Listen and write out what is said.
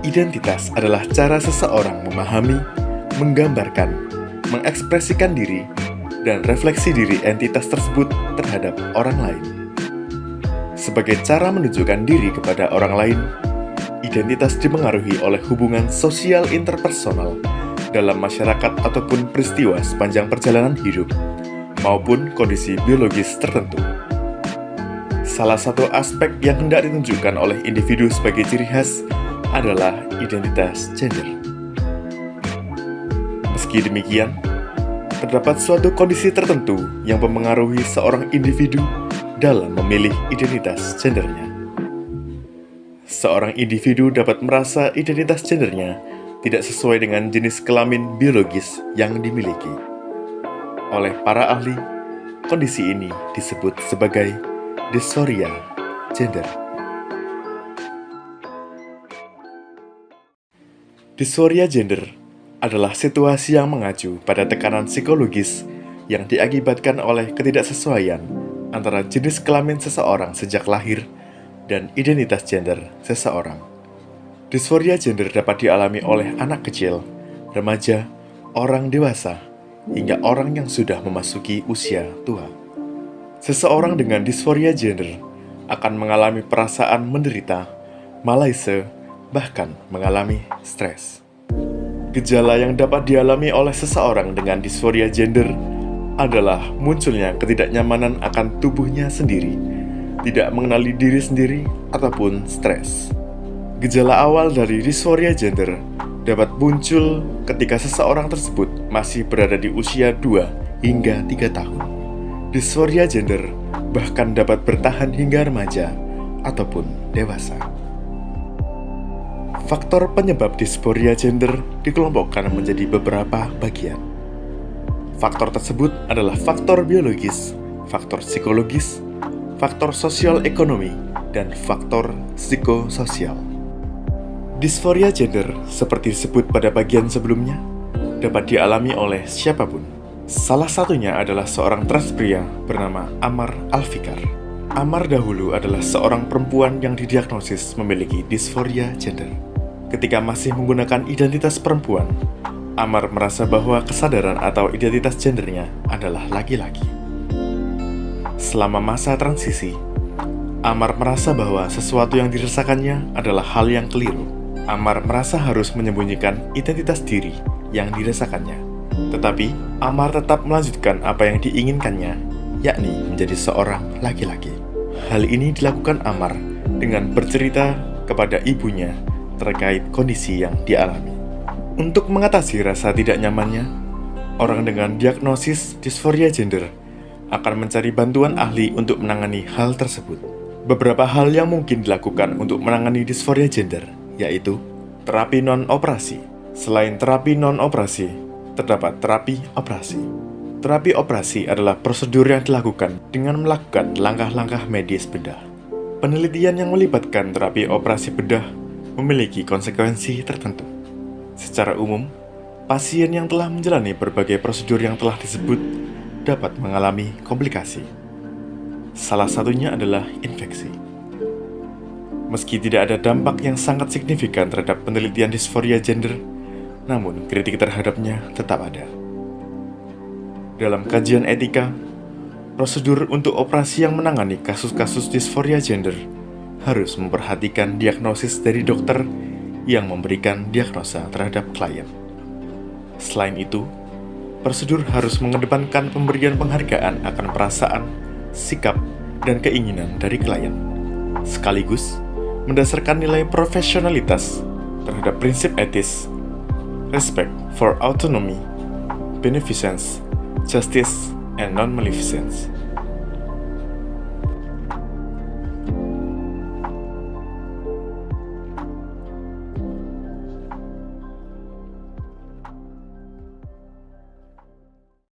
Identitas adalah cara seseorang memahami, menggambarkan, mengekspresikan diri, dan refleksi diri entitas tersebut terhadap orang lain. Sebagai cara menunjukkan diri kepada orang lain, identitas dipengaruhi oleh hubungan sosial interpersonal dalam masyarakat ataupun peristiwa sepanjang perjalanan hidup, maupun kondisi biologis tertentu. Salah satu aspek yang hendak ditunjukkan oleh individu sebagai ciri khas adalah identitas gender. Meski demikian, terdapat suatu kondisi tertentu yang mempengaruhi seorang individu dalam memilih identitas gendernya. Seorang individu dapat merasa identitas gendernya tidak sesuai dengan jenis kelamin biologis yang dimiliki. Oleh para ahli, kondisi ini disebut sebagai disforia gender. Disforia gender adalah situasi yang mengacu pada tekanan psikologis yang diakibatkan oleh ketidaksesuaian antara jenis kelamin seseorang sejak lahir dan identitas gender seseorang. Disforia gender dapat dialami oleh anak kecil, remaja, orang dewasa, hingga orang yang sudah memasuki usia tua. Seseorang dengan disforia gender akan mengalami perasaan menderita, malaise, bahkan mengalami stres. Gejala yang dapat dialami oleh seseorang dengan disforia gender adalah munculnya ketidaknyamanan akan tubuhnya sendiri, tidak mengenali diri sendiri, ataupun stres. Gejala awal dari disforia gender dapat muncul ketika seseorang tersebut masih berada di usia 2 hingga 3 tahun. Disforia gender bahkan dapat bertahan hingga remaja ataupun dewasa. Faktor penyebab disforia gender dikelompokkan menjadi beberapa bagian. Faktor tersebut adalah faktor biologis, faktor psikologis, faktor sosial ekonomi, dan faktor psikososial. Disforia gender, seperti disebut pada bagian sebelumnya, dapat dialami oleh siapapun. Salah satunya adalah seorang trans pria bernama Ammar Alfikar. Ammar dahulu adalah seorang perempuan yang didiagnosis memiliki disforia gender. Ketika masih menggunakan identitas perempuan, Ammar merasa bahwa kesadaran atau identitas gendernya adalah laki-laki. Selama masa transisi, Ammar merasa bahwa sesuatu yang dirasakannya adalah hal yang keliru. Ammar merasa harus menyembunyikan identitas diri yang dirasakannya. Tetapi, Ammar tetap melanjutkan apa yang diinginkannya, yakni menjadi seorang laki-laki. Hal ini dilakukan Ammar dengan bercerita kepada ibunya terkait kondisi yang dialami. Untuk mengatasi rasa tidak nyamannya, orang dengan diagnosis disforia gender akan mencari bantuan ahli untuk menangani hal tersebut. Beberapa hal yang mungkin dilakukan untuk menangani disforia gender, yaitu terapi non-operasi. Selain terapi non-operasi, terdapat terapi operasi. Terapi operasi adalah prosedur yang dilakukan dengan melakukan langkah-langkah medis bedah. Penelitian yang melibatkan terapi operasi bedah memiliki konsekuensi tertentu. Secara umum, pasien yang telah menjalani berbagai prosedur yang telah disebut dapat mengalami komplikasi. Salah satunya adalah infeksi. Meski tidak ada dampak yang sangat signifikan terhadap penelitian disforia gender, namun kritik terhadapnya tetap ada. Dalam kajian etika, prosedur untuk operasi yang menangani kasus-kasus disforia gender harus memperhatikan diagnosis dari dokter yang memberikan diagnosa terhadap klien. Selain itu, prosedur harus mengedepankan pemberian penghargaan akan perasaan, sikap, dan keinginan dari klien, sekaligus mendasarkan nilai profesionalitas terhadap prinsip etis, respect for autonomy, beneficence, justice, and non-maleficence.